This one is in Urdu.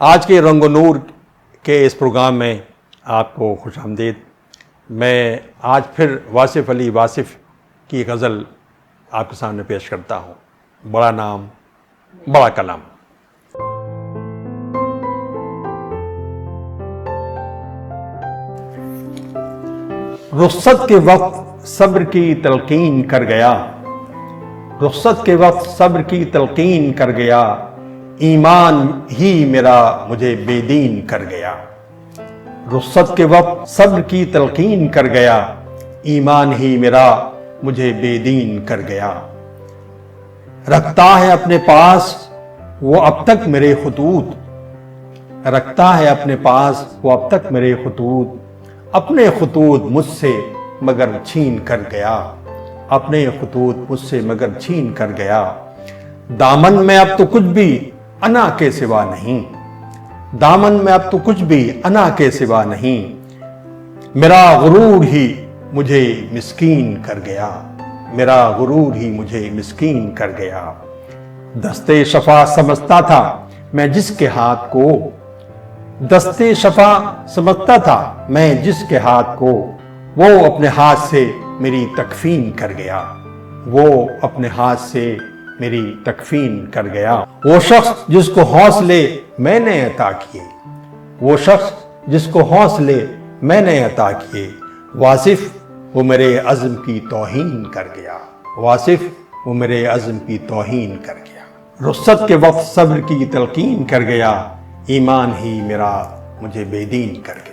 آج کے رنگ و نور کے اس پروگرام میں آپ کو خوش آمدید۔ میں آج پھر واصف علی واصف کی غزل آپ کے سامنے پیش کرتا ہوں۔ بڑا نام بڑا کلام۔ رخصت کے وقت صبر کی تلقین کر گیا، رخصت کے وقت صبر کی تلقین کر گیا، ایمان ہی میرا مجھے بے دین کر گیا۔ رخصت کے وقت صبر کی تلقین کر گیا، ایمان ہی میرا مجھے بے دین کر گیا۔ رکھتا ہے اپنے پاس وہ اب تک میرے خطوط، رکھتا ہے اپنے پاس وہ اب تک میرے خطوط، اپنے خطوط مجھ سے مگر چھین کر گیا، اپنے خطوط مجھ سے مگر چھین کر گیا۔ دامن میں اب تو کچھ بھی انا کے سوا نہیں، دامن میں اب تو کچھ بھی انا کے سوا نہیں، میرا غرور ہی مجھے مسکین کر گیا، میرا غرور ہی مجھے مسکین کر گیا۔ دستے شفا سمجھتا تھا میں جس کے ہاتھ کو، دستے شفا سمجھتا تھا میں جس کے ہاتھ کو، وہ اپنے ہاتھ سے میری تکفین کر گیا، وہ اپنے ہاتھ سے میری تکفین کر گیا۔ وہ شخص جس کو حوصلے میں نے عطا کیے، وہ شخص جس کو حوصلے میں نے عطا کیے، واصف وہ میرے عزم کی توہین کر گیا، واصف وہ میرے عزم کی توہین کر گیا۔ رخصت کے وقت صبر کی تلقین کر گیا، ایمان ہی میرا مجھے بے دین کر گیا۔